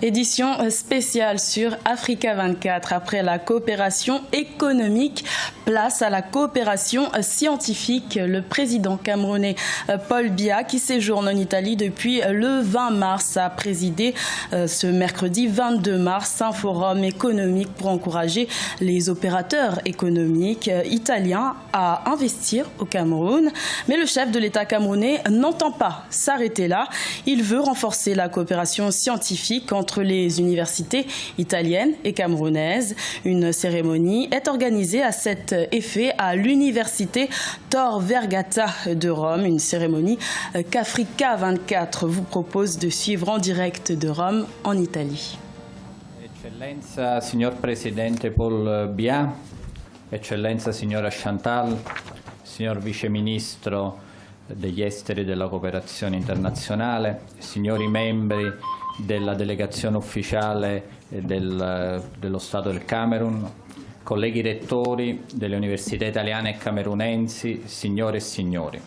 Édition spéciale sur Africa 24. Après la coopération économique, place à la coopération scientifique. Le président camerounais Paul Biya, qui séjourne en Italie depuis le 20 mars, a présidé ce mercredi 22 mars un forum économique pour encourager les opérateurs économiques italiens à investir au Cameroun. Mais le chef de l'État camerounais n'entend pas s'arrêter là. Il veut renforcer la coopération scientifique entre les universités italiennes et camerounaises. Une cérémonie est organisée à cet effet à l'université Tor Vergata de Rome, une cérémonie qu'Africa 24 vous propose de suivre en direct de Rome en Italie. Eccellenza signor Presidente Paul Biya, Eccellenza signora Chantal, signor Vice Ministro degli Esteri e della Cooperazione Internazionale, signori membri della delegazione ufficiale dello Stato del Camerun, colleghi rettori delle università italiane e camerunensi, signore e signori.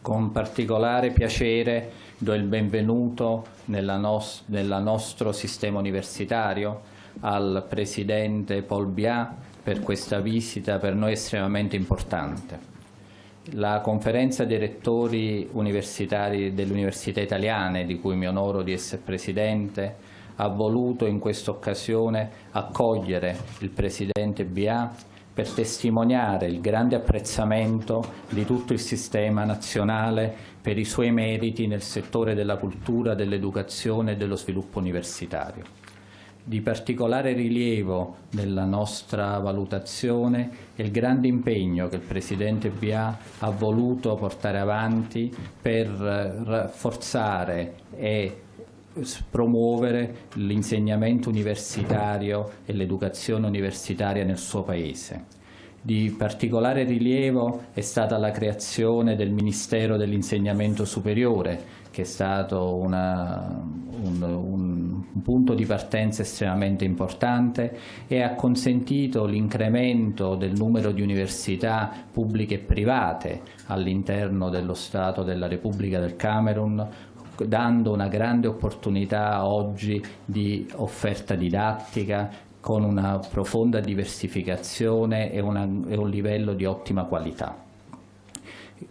Con particolare piacere do il benvenuto nel nostro sistema universitario al Presidente Paul Biya per questa visita per noi estremamente importante. La conferenza dei rettori universitari delle università italiane, di cui mi onoro di essere Presidente, ha voluto in questa occasione accogliere il Presidente Biya per testimoniare il grande apprezzamento di tutto il sistema nazionale per i suoi meriti nel settore della cultura, dell'educazione e dello sviluppo universitario. Di particolare rilievo nella nostra valutazione è il grande impegno che il Presidente Biya ha voluto portare avanti per rafforzare e promuovere l'insegnamento universitario e l'educazione universitaria nel suo Paese. Di particolare rilievo è stata la creazione del Ministero dell'Insegnamento Superiore, che è stato un punto di partenza estremamente importante e ha consentito l'incremento del numero di università pubbliche e private all'interno dello Stato della Repubblica del Camerun, dando una grande opportunità oggi di offerta didattica con una profonda diversificazione e un livello di ottima qualità.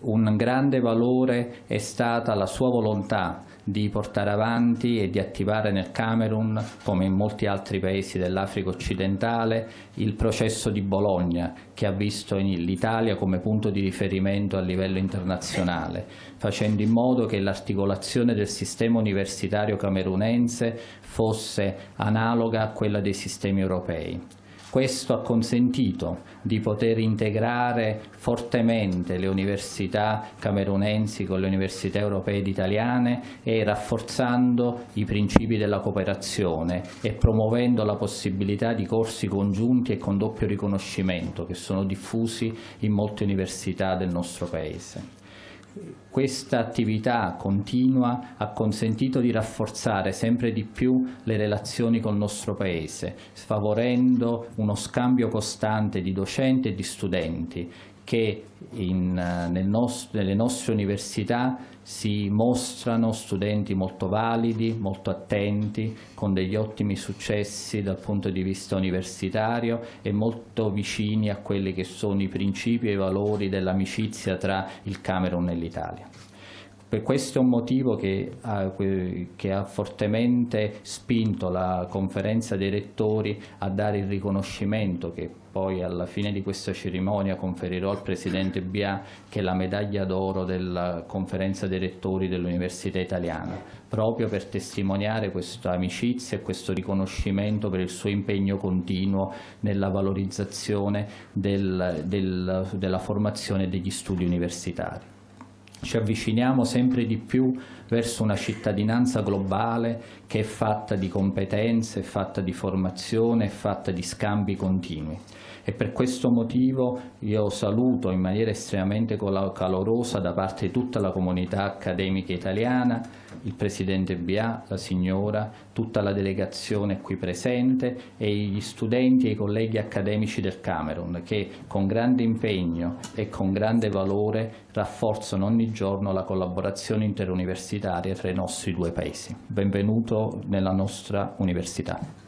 Un grande valore è stata la sua volontà di portare avanti e di attivare nel Camerun, come in molti altri paesi dell'Africa occidentale, il processo di Bologna, che ha visto l'Italia come punto di riferimento a livello internazionale, facendo in modo che l'articolazione del sistema universitario camerunense fosse analoga a quella dei sistemi europei. Questo ha consentito di poter integrare fortemente le università camerunensi con le università europee ed italiane e rafforzando i principi della cooperazione e promuovendo la possibilità di corsi congiunti e con doppio riconoscimento che sono diffusi in molte università del nostro Paese. Questa attività continua ha consentito di rafforzare sempre di più le relazioni col nostro Paese, favorendo uno scambio costante di docenti e di studenti che nelle nostre università si mostrano studenti molto validi, molto attenti, con degli ottimi successi dal punto di vista universitario e molto vicini a quelli che sono i principi e i valori dell'amicizia tra il Camerun e l'Italia. Per questo è un motivo che ha fortemente spinto la conferenza dei rettori a dare il riconoscimento che poi alla fine di questa cerimonia conferirò al Presidente Biya, che è la medaglia d'oro della conferenza dei rettori dell'Università Italiana, proprio per testimoniare questa amicizia e questo riconoscimento per il suo impegno continuo nella valorizzazione della formazione degli studi universitari. Ci avviciniamo sempre di più verso una cittadinanza globale che è fatta di competenze, è fatta di formazione, è fatta di scambi continui. e per questo motivo io saluto in maniera estremamente calorosa da parte di tutta la comunità accademica italiana il Presidente Biya, la signora, tutta la delegazione qui presente e gli studenti e i colleghi accademici del Camerun che con grande impegno e con grande valore rafforzano ogni giorno la collaborazione interuniversitaria tra i nostri due paesi. Benvenuto nella nostra università.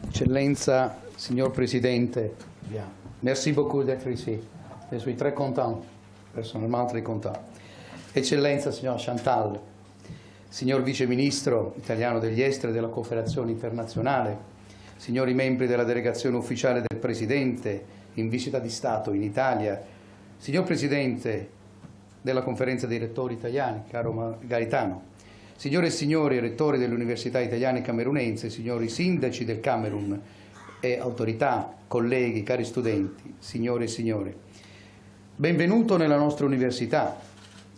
Eccellenza, signor Presidente, merci beaucoup d'être ici. Je suis très content, personnellement très content. Eccellenza, signor Chantal, signor Vice Ministro italiano degli Esteri e della Cooperazione Internazionale, signori membri della delegazione ufficiale del Presidente in visita di Stato in Italia, signor Presidente della Conferenza dei Rettori italiani, caro Gaetano, signore e signori rettori delle università italiane e camerunense, signori sindaci del Camerun e autorità, colleghi, cari studenti, signore e signore, benvenuto nella nostra università.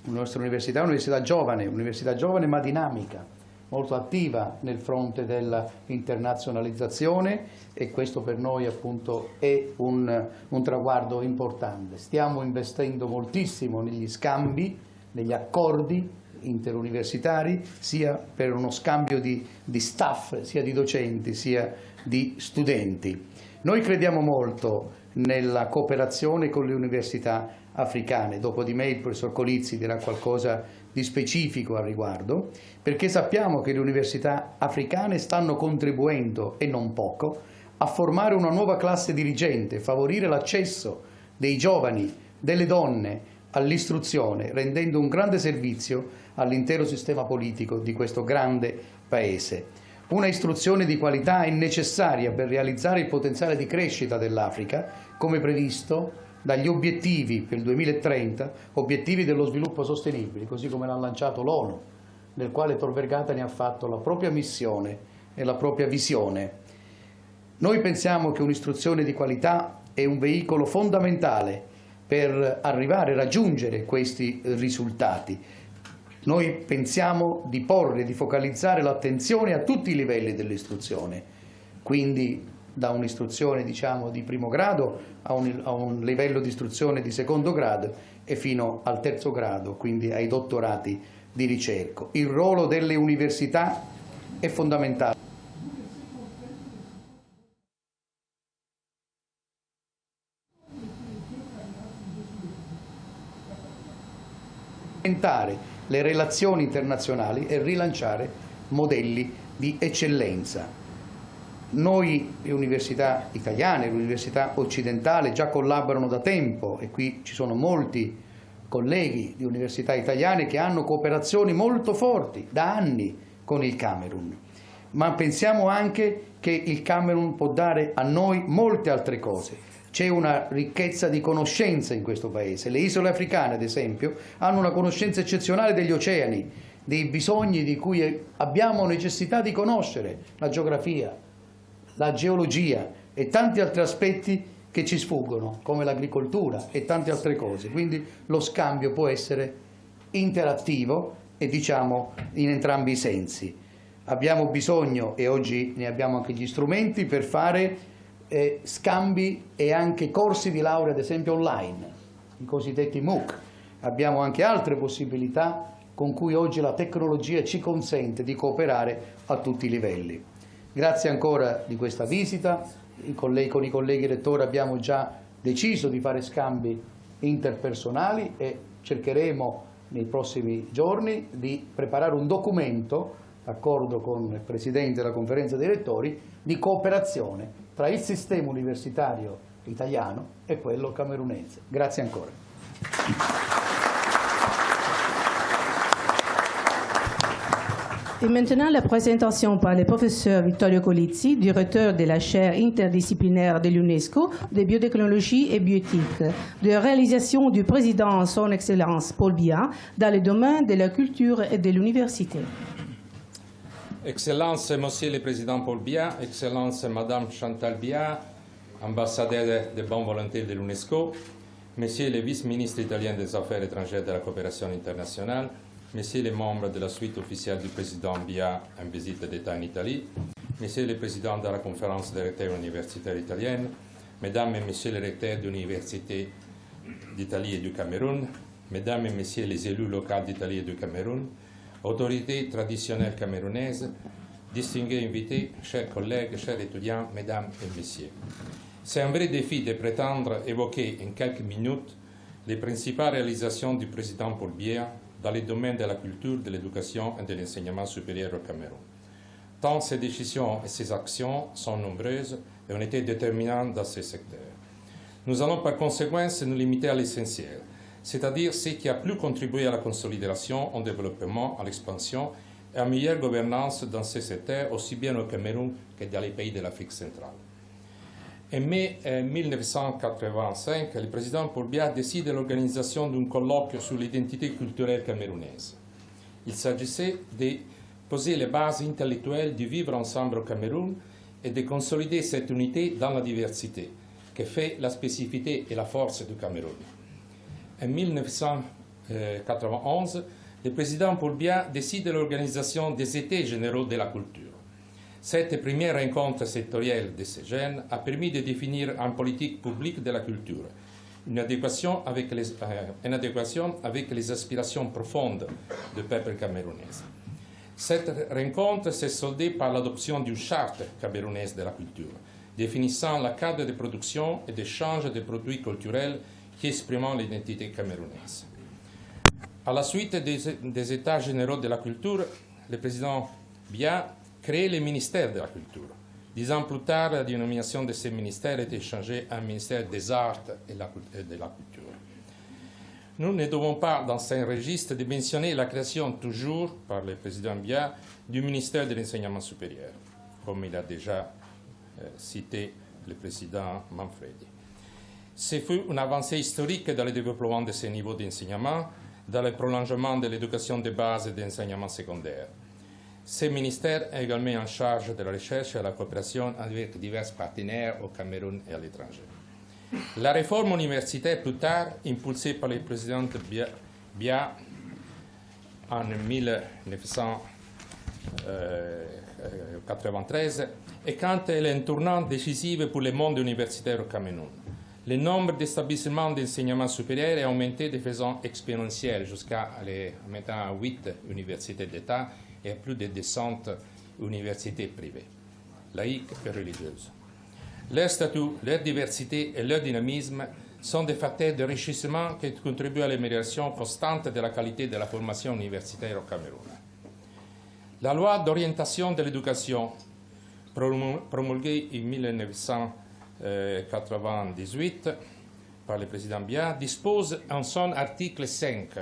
La nostra università è un'università giovane ma dinamica, molto attiva nel fronte dell'internazionalizzazione e questo per noi appunto è un traguardo importante. Stiamo investendo moltissimo negli scambi, negli accordi interuniversitari, sia per uno scambio di staff, sia di docenti, sia di studenti. Noi crediamo molto nella cooperazione con le università africane. Dopo di me il professor Colizzi dirà qualcosa di specifico al riguardo, perché sappiamo che le università africane stanno contribuendo, e non poco, a formare una nuova classe dirigente, favorire l'accesso dei giovani, delle donne all'istruzione, rendendo un grande servizio all'intero sistema politico di questo grande Paese. Una istruzione di qualità è necessaria per realizzare il potenziale di crescita dell'Africa, come previsto dagli obiettivi per il 2030, obiettivi dello sviluppo sostenibile, così come l'ha lanciato l'ONU, nel quale Tor Vergata ne ha fatto la propria missione e la propria visione. Noi pensiamo che un'istruzione di qualità è un veicolo fondamentale per arrivare a raggiungere questi risultati. Noi pensiamo di porre, di focalizzare l'attenzione a tutti i livelli dell'istruzione, quindi da un'istruzione diciamo di primo grado a un livello di istruzione di secondo grado e fino al terzo grado, quindi ai dottorati di ricerca. Il ruolo delle università è fondamentale. Le relazioni internazionali e rilanciare modelli di eccellenza. Noi, le università italiane, le università occidentali già collaborano da tempo e qui ci sono molti colleghi di università italiane che hanno cooperazioni molto forti da anni con il Camerun. Ma pensiamo anche che il Camerun può dare a noi molte altre cose. C'è una ricchezza di conoscenza in questo Paese. Le isole africane, ad esempio, hanno una conoscenza eccezionale degli oceani, dei bisogni di cui abbiamo necessità di conoscere, la geografia, la geologia e tanti altri aspetti che ci sfuggono, come l'agricoltura e tante altre cose. Quindi lo scambio può essere interattivo e diciamo in entrambi i sensi. Abbiamo bisogno, e oggi ne abbiamo anche gli strumenti, per fare scambi e anche corsi di laurea, ad esempio online, i cosiddetti MOOC. Abbiamo anche altre possibilità con cui oggi la tecnologia ci consente di cooperare a tutti i livelli. Grazie ancora di questa visita. Con i colleghi rettori abbiamo già deciso di fare scambi interpersonali e cercheremo nei prossimi giorni di preparare un documento, d'accordo con il Presidente della Conferenza dei Rettori, di cooperazione tra il sistema universitario italiano e quello camerunese. Grazie ancora. Et maintenant, la présentation par le professeur Vittorio Colizzi, directeur de la chaire interdisciplinaire de l'UNESCO de biotechnologie et bioéthique, de réalisation du président Son Excellence Paul Biya dans le domaine de la culture et de l'université. Excellence, Monsieur le Président Paul Biya, Excellence, Madame Chantal Biya, ambassadeur de bonne volonté de l'UNESCO, Monsieur le vice-ministre italien des Affaires étrangères et de la coopération internationale, Messieurs les membres de la suite officielle du président Biya en visite d'État en Italie, Messieurs les présidents de la conférence des recteurs universitaires italiennes, Mesdames et Messieurs les recteurs d'universités d'Italie et du Cameroun, Mesdames et Messieurs les élus locaux d'Italie et du Cameroun, autorités traditionnelles camerounaises, distingués invités, chers collègues, chers étudiants, Mesdames et Messieurs. C'est un vrai défi de prétendre évoquer en quelques minutes les principales réalisations du président Paul Biya dans les domaines de la culture, de l'éducation et de l'enseignement supérieur au Cameroun. Tant ses décisions et ses actions sont nombreuses et ont été déterminantes dans ces secteurs. Nous allons par conséquent nous limiter à l'essentiel, c'est-à-dire ce qui a plus contribué à la consolidation, au développement, à l'expansion et à une meilleure gouvernance dans ces secteurs, aussi bien au Cameroun que dans les pays de l'Afrique centrale. En mai 1985, le président Paul Biya décide de l'organisation d'un colloque sur l'identité culturelle camerounaise. Il s'agissait de poser les bases intellectuelles du vivre ensemble au Cameroun et de consolider cette unité dans la diversité, qui fait la spécificité et la force du Cameroun. En 1991, le président Paul Biya décide de l'organisation des Étés généraux de la culture. Cette première rencontre sectorielle de ces jeunes a permis de définir une politique publique de la culture, une adéquation avec les aspirations profondes du peuple camerounais. Cette rencontre s'est soldée par l'adoption d'une charte camerounaise de la culture, définissant le cadre de production et d'échange de produits culturels qui expriment l'identité camerounaise. À la suite des États généraux de la culture, le président Biya crée le ministère de la culture. 10 ans plus tard, la dénomination de ce ministère est changée en ministère des arts et de la culture. Nous ne devons pas, dans ce registre, de mentionner la création toujours par le président Biya du ministère de l'enseignement supérieur, comme il a déjà cité le président Manfredi. Ce fut une avancée historique dans le développement de ce niveau d'enseignement, dans le prolongement de l'éducation de base et de l'enseignement secondaire. Ce ministère est également en charge de la recherche et de la coopération avec divers partenaires au Cameroun et à l'étranger. La réforme universitaire, plus tard, impulsée par le président Biya en 1993, est quant à elle un tournant décisif pour le monde universitaire au Cameroun. Le nombre d'établissements d'enseignement supérieur est augmenté de façon exponentielle jusqu'à maintenant 8 universités d'État et plus de 200 universités privées, laïques et religieuses. Leur statut, leur diversité et leur dynamisme sont des facteurs d'enrichissement qui contribuent à l'amélioration constante de la qualité de la formation universitaire au Cameroun. La loi d'orientation de l'éducation, promulguée en 1998 par le président Biya, dispose en son article 5 «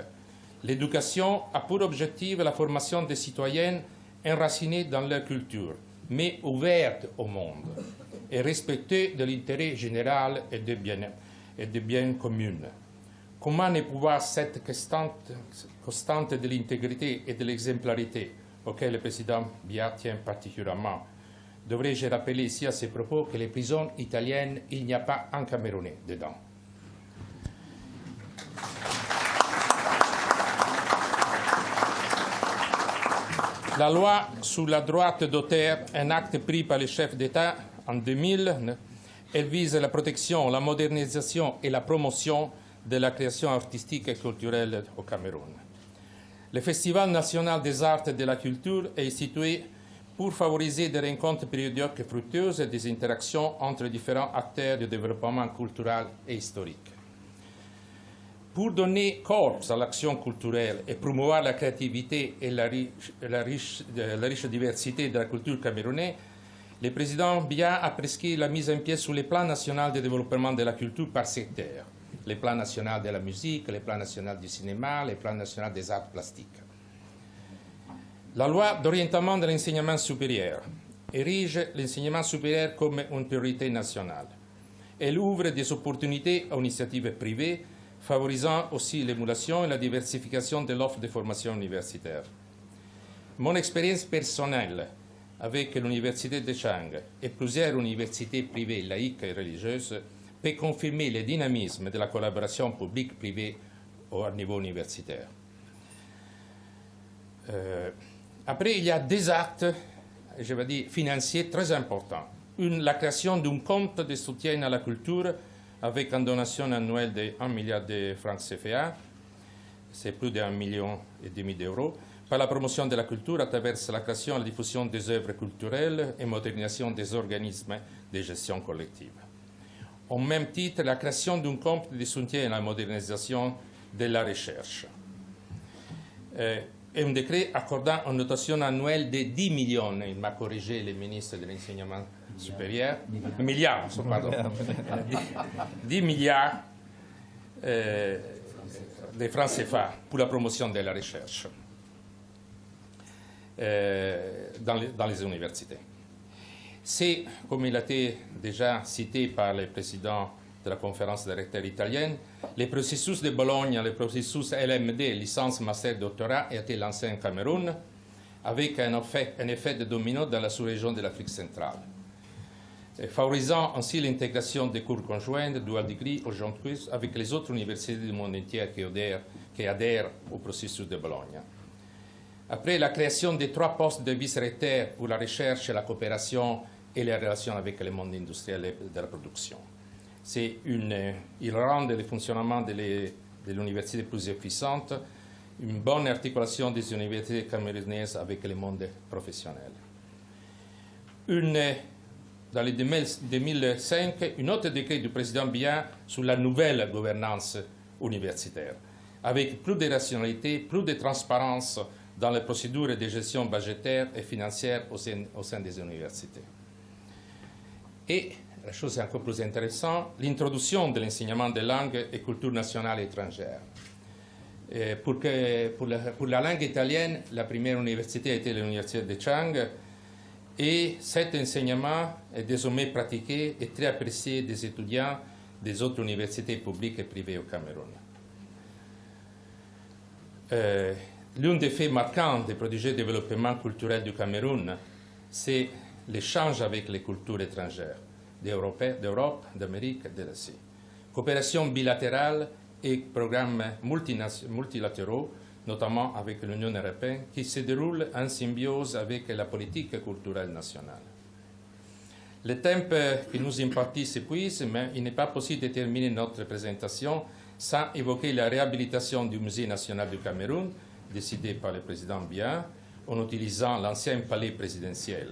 L'éducation a pour objectif la formation des citoyens enracinés dans leur culture, mais ouvertes au monde, et respectueux de l'intérêt général et des biens communs. » Comment ne pouvoir cette constante de l'intégrité et de l'exemplarité auquel le président Biya tient particulièrement? Devrais-je rappeler ici à ces propos que les prisons italiennes, il n'y a pas un Camerounais dedans. La loi sur la droit d'auteur, un acte pris par le chef d'État en 2000, elle vise la protection, la modernisation et la promotion de la création artistique et culturelle au Cameroun. Le Festival national des arts et de la culture est institué pour favoriser des rencontres périodiques et fructueuses et des interactions entre différents acteurs du développement culturel et historique. Pour donner corps à l'action culturelle et promouvoir la créativité et la riche diversité de la culture camerounaise, le président Biya a prescrit la mise en pied sur les plans nationaux de développement de la culture par secteur, les plans nationaux de la musique, les plans nationaux du cinéma, les plans nationaux des arts plastiques. La loi d'orientement de l'enseignement supérieur érige l'enseignement supérieur comme une priorité nationale. Elle ouvre des opportunités aux initiatives privées, favorisant aussi l'émulation et la diversification de l'offre de formation universitaire. Mon expérience personnelle avec l'Université de Chang et plusieurs universités privées laïques et religieuses peut confirmer le dynamisme de la collaboration publique-privée au niveau universitaire. Après, il y a des actes, je vais dire, financiers très importants. La création d'un compte de soutien à la culture avec une donation annuelle de 1 milliard de francs CFA, c'est plus d'1,5 million d'euros, par la promotion de la culture à travers la création et la diffusion des œuvres culturelles et modernisation des organismes de gestion collective. Au même titre, la création d'un compte de soutien à la modernisation de la recherche. Et un décret accordant une dotation annuelle de 10 millions, il m'a corrigé le ministre de l'Enseignement supérieur, milliards, pardon, 10 milliards de francs CFA pour la promotion de la recherche dans les universités. C'est, comme il a été déjà cité par le président de la conférence des recteurs italienne, le processus de Bologne, le processus LMD, licence, master, doctorat, a été lancé en Cameroun avec un effet de domino dans la sous-région de l'Afrique centrale, favorisant ainsi l'intégration des cours conjoints de dual degree au campus avec les autres universités du monde entier qui adhèrent au processus de Bologne. Après la création des 3 postes de vice-recteurs pour la recherche, la coopération et les relations avec le monde industriel et de la production. Il rend le fonctionnement de l'université plus efficiente, une bonne articulation des universités camerounaises avec le monde professionnel. Dans le 2005, un autre décret du président Biya sur la nouvelle gouvernance universitaire, avec plus de rationalité, plus de transparence dans les procédures de gestion budgétaire et financière au sein des universités. Et, la chose encore plus intéressante, l'introduction de l'enseignement des langues et cultures nationales et étrangères. Pour la langue italienne, la première université a été l'université de Chang, et cet enseignement est désormais pratiqué et très apprécié des étudiants des autres universités publiques et privées au Cameroun. L'un des faits marquants des prodigieux développements culturels du Cameroun, c'est l'échange avec les cultures étrangères d'Europe, d'Amérique et de l'Asie. Coopération bilatérale et programmes multilatéraux, notamment avec l'Union européenne, qui se déroulent en symbiose avec la politique culturelle nationale. Le temps qui nous imparti s'épuise, mais il n'est pas possible de terminer notre présentation sans évoquer la réhabilitation du Musée national du Cameroun, décidé par le président Biya, en utilisant l'ancien palais présidentiel.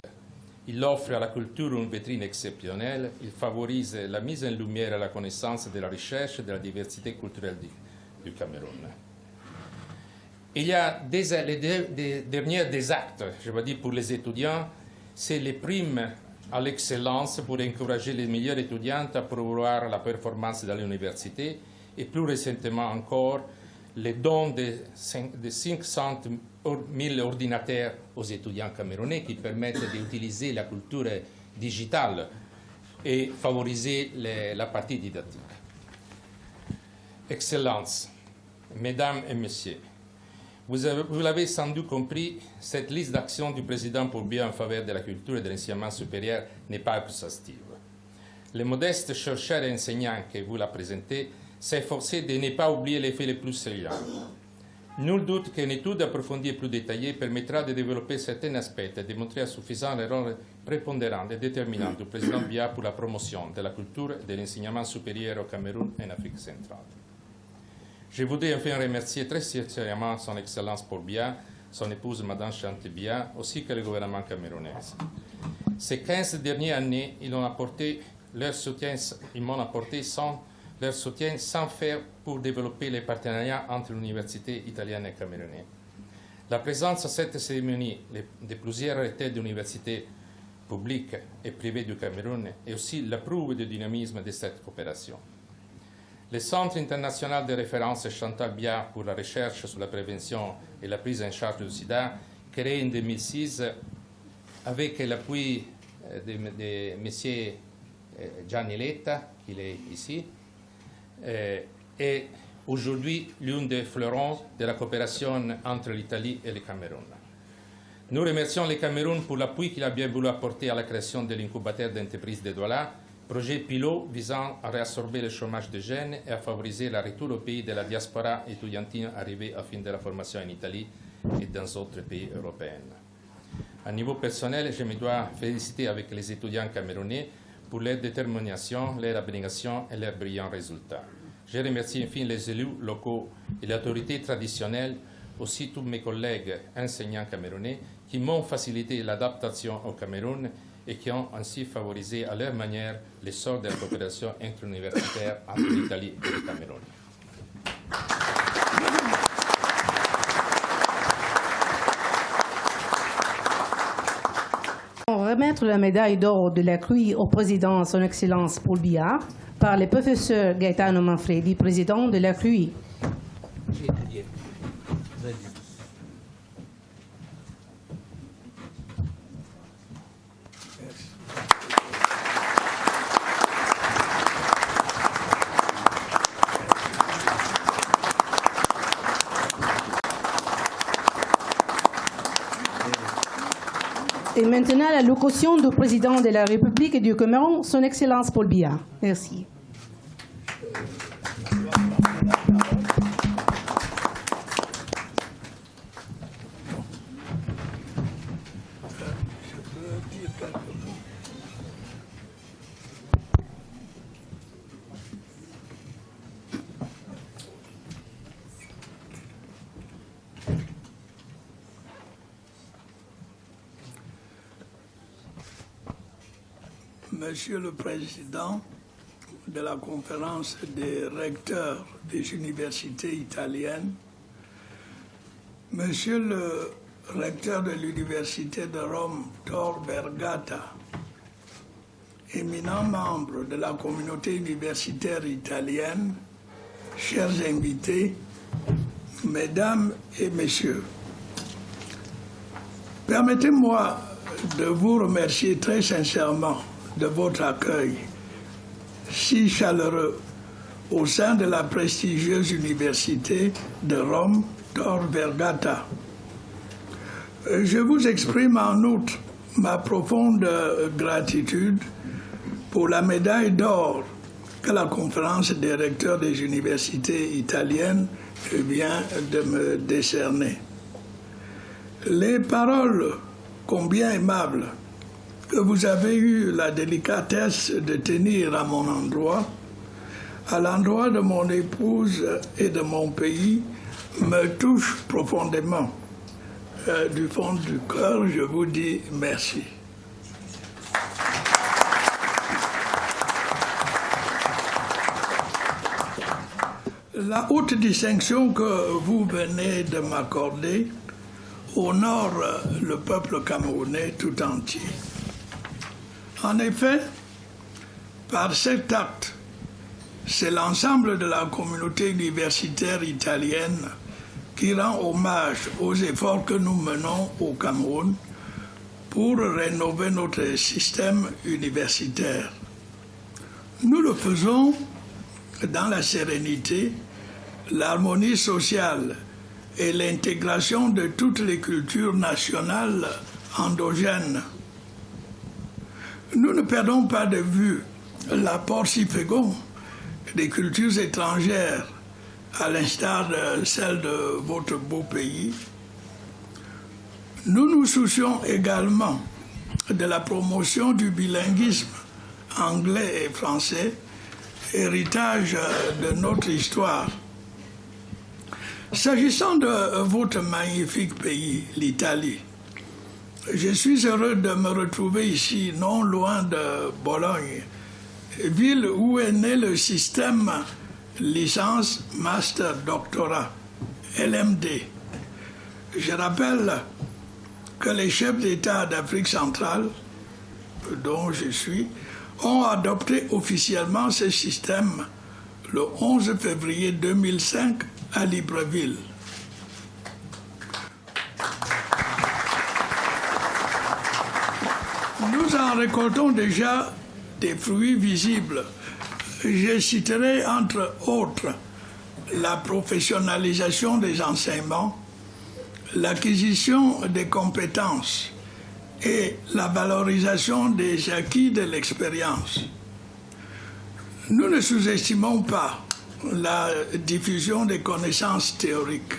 Il offre à la culture une vitrine exceptionnelle, il favorise la mise en lumière et la connaissance de la recherche et de la diversité culturelle du Cameroun. Il y a les derniers des actes, je veux dire, pour les étudiants, c'est les primes à l'excellence pour encourager les meilleurs étudiants à promouvoir la performance dans l'université et plus récemment encore, les dons de 500 000 ordinateurs aux étudiants camerounais qui permettent d'utiliser la culture digitale et favoriser la partie didactique. Excellence, mesdames et messieurs, vous l'avez sans doute compris, cette liste d'actions du président Biya en faveur de la culture et de l'enseignement supérieur n'est pas exhaustive. Le modeste chercheur et enseignant que vous la présentez s'est efforcé de ne pas oublier les faits les plus saillants. Nul doute qu'une étude approfondie et plus détaillée permettra de développer certains aspects et de démontrer à suffisant le rôle prépondérant et déterminant du président Biya pour la promotion de la culture et de l'enseignement supérieur au Cameroun et en Afrique centrale. Je voudrais enfin remercier très sincèrement son Excellence Paul Biya, son épouse Madame Chanté Biya, ainsi que le gouvernement camerounais. Ces 15 dernières années, ils m'ont apporté leur soutien sans faire pour développer les partenariats entre l'université italienne et camerounaise. La présence à cette cérémonie de plusieurs recteurs d'universités publiques et privées du Cameroun est aussi la preuve du dynamisme de cette coopération. Le Centre international de référence Chantal Biya pour la recherche sur la prévention et la prise en charge du sida, créé en 2006 avec l'appui de M. Gianni Letta, qui est ici, est aujourd'hui l'un des fleurons de la coopération entre l'Italie et le Cameroun. Nous remercions le Cameroun pour l'appui qu'il a bien voulu apporter à la création de l'incubateur d'entreprises de Douala, projet pilote visant à réabsorber le chômage des jeunes et à favoriser le retour au pays de la diaspora étudiantine arrivée à fin de la formation en Italie et dans d'autres pays européens. À niveau personnel, je me dois féliciter avec les étudiants camerounais pour leur détermination, leur abnégation et leurs brillants résultats. Je remercie enfin les élus locaux et les autorités traditionnelles, aussi tous mes collègues enseignants camerounais qui m'ont facilité l'adaptation au Cameroun et qui ont ainsi favorisé à leur manière l'essor de la coopération interuniversitaire entre l'Italie et le Cameroun. Remettre la médaille d'or de la CRUI au président Son Excellence Paul Biya par le professeur Gaetano Manfredi, président de la CRUI. Et maintenant, la locution du président de la République du Cameroun, Son Excellence Paul Biya. Merci. Monsieur le Président de la conférence des recteurs des universités italiennes, Monsieur le recteur de l'Université de Rome, Tor Vergata, éminents membres de la communauté universitaire italienne, chers invités, Mesdames et Messieurs, permettez-moi de vous remercier très sincèrement de votre accueil si chaleureux au sein de la prestigieuse université de Rome, Tor Vergata. Je vous exprime en outre ma profonde gratitude pour la médaille d'or que la conférence des recteurs des universités italiennes vient de me décerner. Les paroles combien aimables que vous avez eu la délicatesse de tenir à mon endroit, à l'endroit de mon épouse et de mon pays, me touchent profondément. Du fond du cœur, je vous dis merci. La haute distinction que vous venez de m'accorder honore le peuple camerounais tout entier. En effet, par cet acte, c'est l'ensemble de la communauté universitaire italienne qui rend hommage aux efforts que nous menons au Cameroun pour rénover notre système universitaire. Nous le faisons dans la sérénité, l'harmonie sociale et l'intégration de toutes les cultures nationales endogènes. Nous ne perdons pas de vue l'apport si fécond des cultures étrangères, à l'instar de celle de votre beau pays. Nous nous soucions également de la promotion du bilinguisme anglais et français, héritage de notre histoire. S'agissant de votre magnifique pays, l'Italie, je suis heureux de me retrouver ici, non loin de Bologne, ville où est né le système licence, master, doctorat, LMD. Je rappelle que les chefs d'État d'Afrique centrale, dont je suis, ont adopté officiellement ce système le 11 février 2005 à Libreville. Nous en récoltons déjà des fruits visibles. Je citerai entre autres la professionnalisation des enseignements, l'acquisition des compétences et la valorisation des acquis de l'expérience. Nous ne sous-estimons pas la diffusion des connaissances théoriques,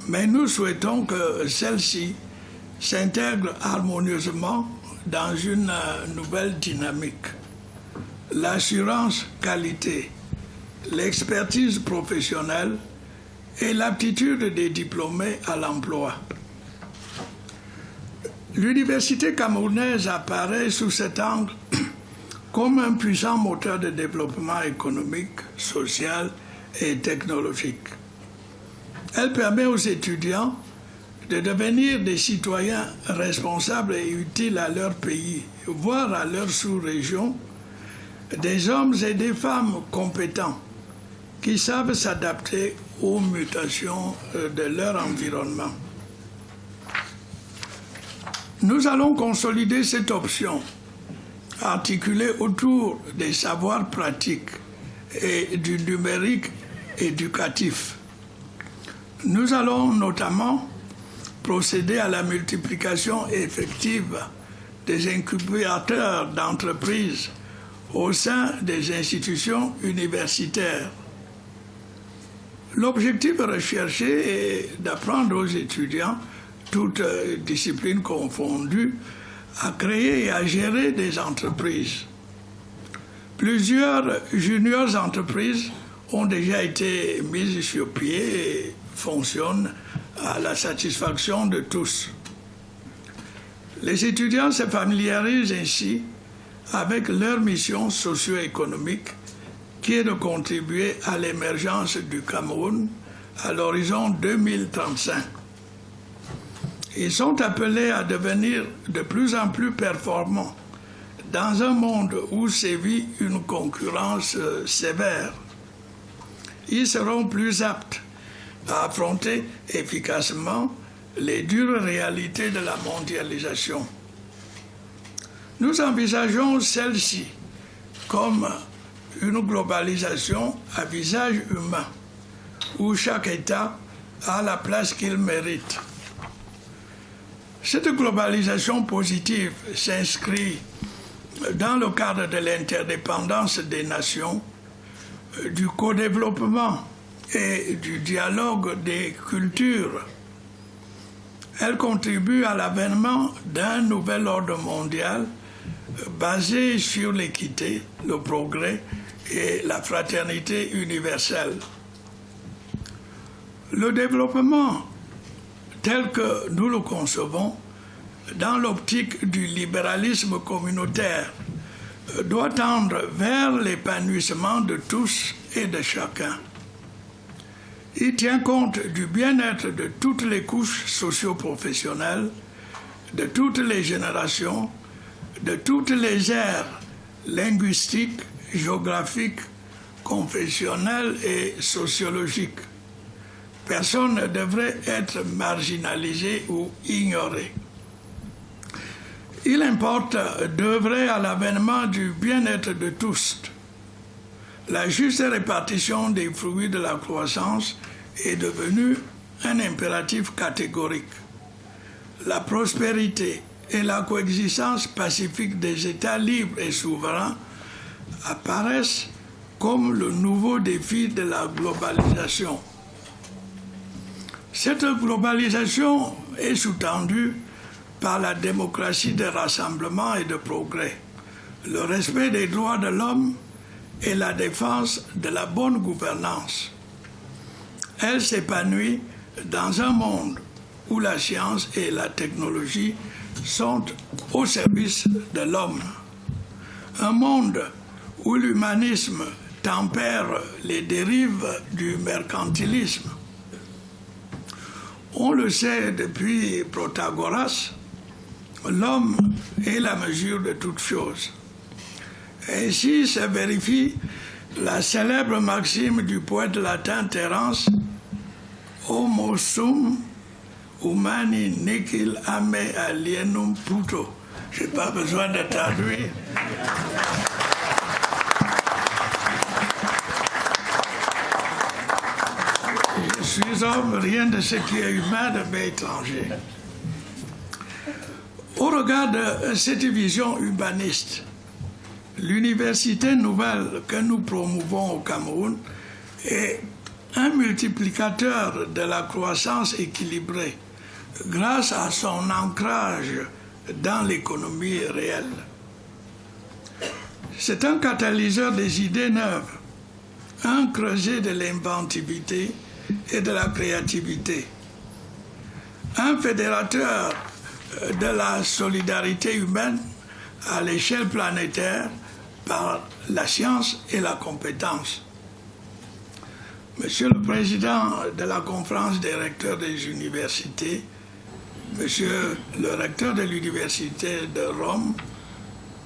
mais nous souhaitons que celle-ci s'intègre harmonieusement dans une nouvelle dynamique. L'assurance qualité, l'expertise professionnelle et l'aptitude des diplômés à l'emploi. L'université camerounaise apparaît sous cet angle comme un puissant moteur de développement économique, social et technologique. Elle permet aux étudiants de devenir des citoyens responsables et utiles à leur pays, voire à leur sous-région, des hommes et des femmes compétents qui savent s'adapter aux mutations de leur environnement. Nous allons consolider cette option, articulée autour des savoirs pratiques et du numérique éducatif. Nous allons notamment procéder à la multiplication effective des incubateurs d'entreprises au sein des institutions universitaires. L'objectif recherché est d'apprendre aux étudiants, toutes disciplines confondues, à créer et à gérer des entreprises. Plusieurs juniors entreprises ont déjà été mises sur pied et fonctionnent à la satisfaction de tous. Les étudiants se familiarisent ainsi avec leur mission socio-économique qui est de contribuer à l'émergence du Cameroun à l'horizon 2035. Ils sont appelés à devenir de plus en plus performants dans un monde où sévit une concurrence sévère. Ils seront plus aptes à affronter efficacement les dures réalités de la mondialisation. Nous envisageons celle-ci comme une globalisation à visage humain, où chaque État a la place qu'il mérite. Cette globalisation positive s'inscrit dans le cadre de l'interdépendance des nations, du co-développement et du dialogue des cultures. Elle contribue à l'avènement d'un nouvel ordre mondial basé sur l'équité, le progrès et la fraternité universelle. Le développement tel que nous le concevons dans l'optique du libéralisme communautaire doit tendre vers l'épanouissement de tous et de chacun. Il tient compte du bien-être de toutes les couches socio-professionnelles, de toutes les générations, de toutes les aires linguistiques, géographiques, confessionnelles et sociologiques. Personne ne devrait être marginalisé ou ignoré. Il importe d'œuvrer à l'avènement du bien-être de tous. La juste répartition des fruits de la croissance est devenue un impératif catégorique. La prospérité et la coexistence pacifique des États libres et souverains apparaissent comme le nouveau défi de la globalisation. Cette globalisation est sous-tendue par la démocratie de rassemblement et de progrès, le respect des droits de l'homme et la défense de la bonne gouvernance. Elle s'épanouit dans un monde où la science et la technologie sont au service de l'homme. Un monde où l'humanisme tempère les dérives du mercantilisme. On le sait depuis Protagoras, l'homme est la mesure de toutes choses. Ainsi se vérifie la célèbre maxime du poète latin Terence, Homo sum humani nihil ame alienum puto. Je n'ai pas besoin de traduire. Je suis homme, rien de ce qui est humain ne m'est étranger. Au regard de cette vision humaniste, l'université nouvelle que nous promouvons au Cameroun est un multiplicateur de la croissance équilibrée grâce à son ancrage dans l'économie réelle. C'est un catalyseur des idées neuves, un creuset de l'inventivité et de la créativité, un fédérateur de la solidarité humaine à l'échelle planétaire par la science et la compétence. Monsieur le Président de la Conférence des recteurs des universités, Monsieur le recteur de l'Université de Rome,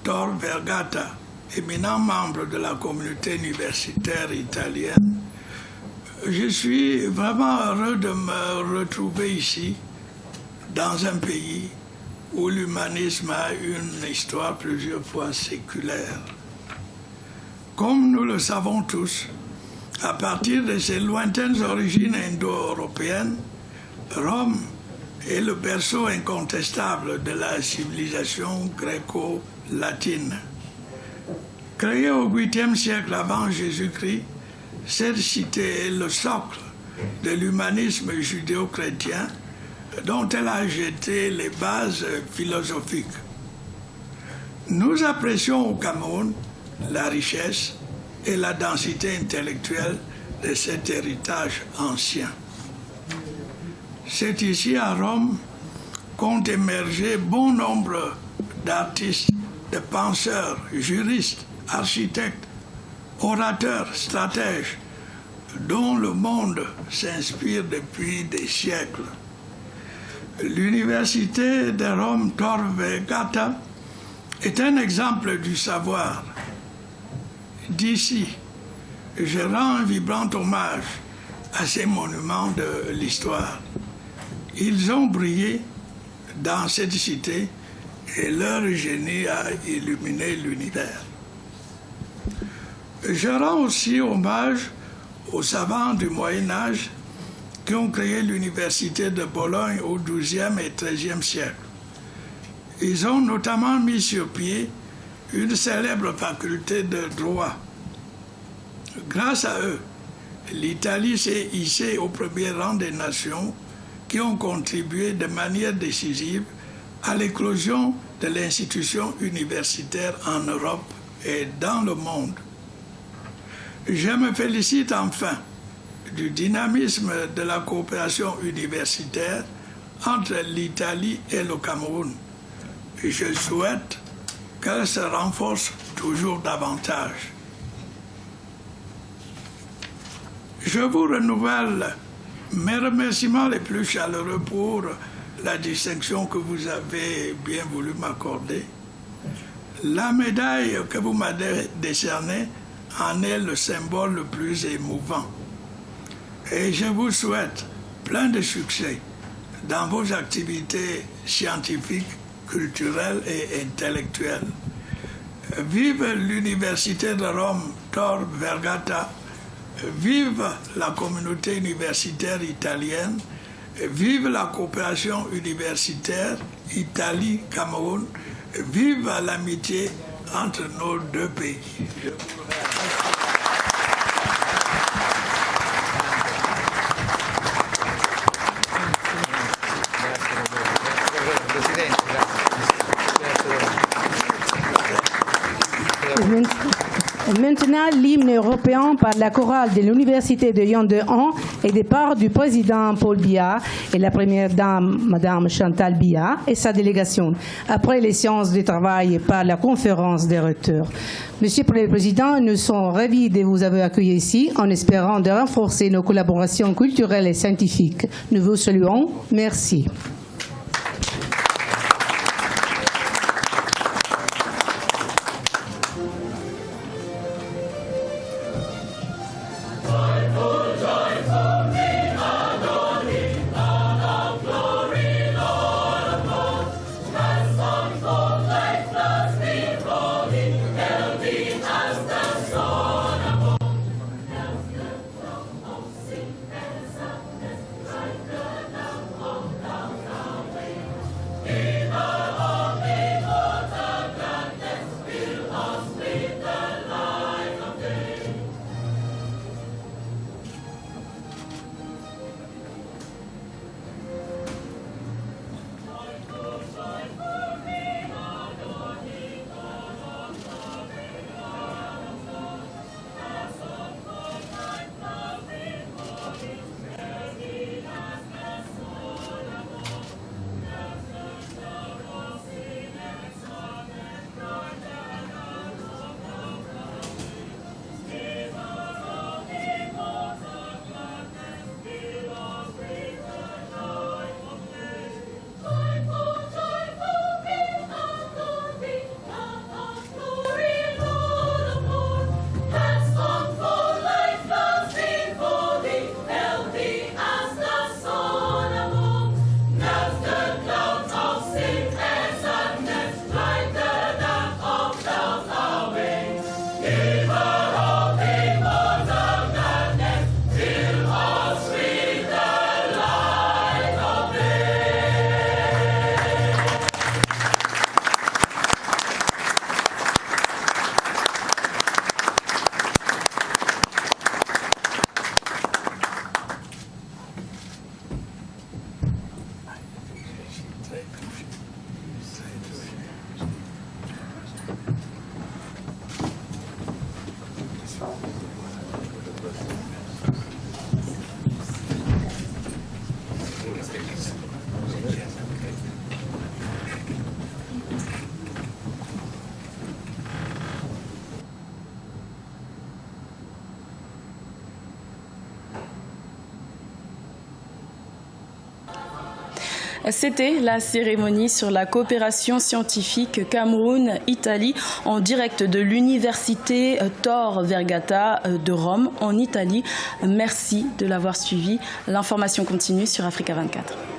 Tor Vergata, éminent membre de la communauté universitaire italienne, je suis vraiment heureux de me retrouver ici, dans un pays où l'humanisme a une histoire plusieurs fois séculaire. Comme nous le savons tous, à partir de ses lointaines origines indo-européennes, Rome est le berceau incontestable de la civilisation gréco-latine. Créée au 8e siècle avant Jésus-Christ, cette cité est le socle de l'humanisme judéo-chrétien dont elle a jeté les bases philosophiques. Nous apprécions au Cameroun la richesse et la densité intellectuelle de cet héritage ancien. C'est ici à Rome qu'ont émergé bon nombre d'artistes, de penseurs, juristes, architectes, orateurs, stratèges, dont le monde s'inspire depuis des siècles. L'Université de Rome Tor Vergata est un exemple du savoir. D'ici, je rends un vibrant hommage à ces monuments de l'histoire. Ils ont brillé dans cette cité et leur génie a illuminé l'univers. Je rends aussi hommage aux savants du Moyen-Âge qui ont créé l'université de Bologne au XIIe et XIIIe siècle. Ils ont notamment mis sur pied une célèbre faculté de droit. Grâce à eux, l'Italie s'est hissée au premier rang des nations qui ont contribué de manière décisive à l'éclosion de l'institution universitaire en Europe et dans le monde. Je me félicite enfin du dynamisme de la coopération universitaire entre l'Italie et le Cameroun. Je souhaite qu'elle se renforce toujours davantage. Je vous renouvelle mes remerciements les plus chaleureux pour la distinction que vous avez bien voulu m'accorder. La médaille que vous m'avez décernée en est le symbole le plus émouvant. Et je vous souhaite plein de succès dans vos activités scientifiques, culturelles et intellectuelles. Vive l'Université de Rome Tor Vergata, vive la communauté universitaire italienne, vive la coopération universitaire Italie-Cameroun, vive l'amitié entre nos deux pays. Je vous remercie. Maintenant, l'hymne européen par la chorale de l'Université de Yaoundé-1 et des parts du président Paul Biya et la première dame, Madame Chantal Biya, et sa délégation, après les séances de travail par la conférence des recteurs. Monsieur le Président, nous sommes ravis de vous avoir accueilli ici en espérant de renforcer nos collaborations culturelles et scientifiques. Nous vous saluons. Merci. C'était la cérémonie sur la coopération scientifique Cameroun-Italie en direct de l'université Tor Vergata de Rome en Italie. Merci de l'avoir suivi. L'information continue sur Africa 24.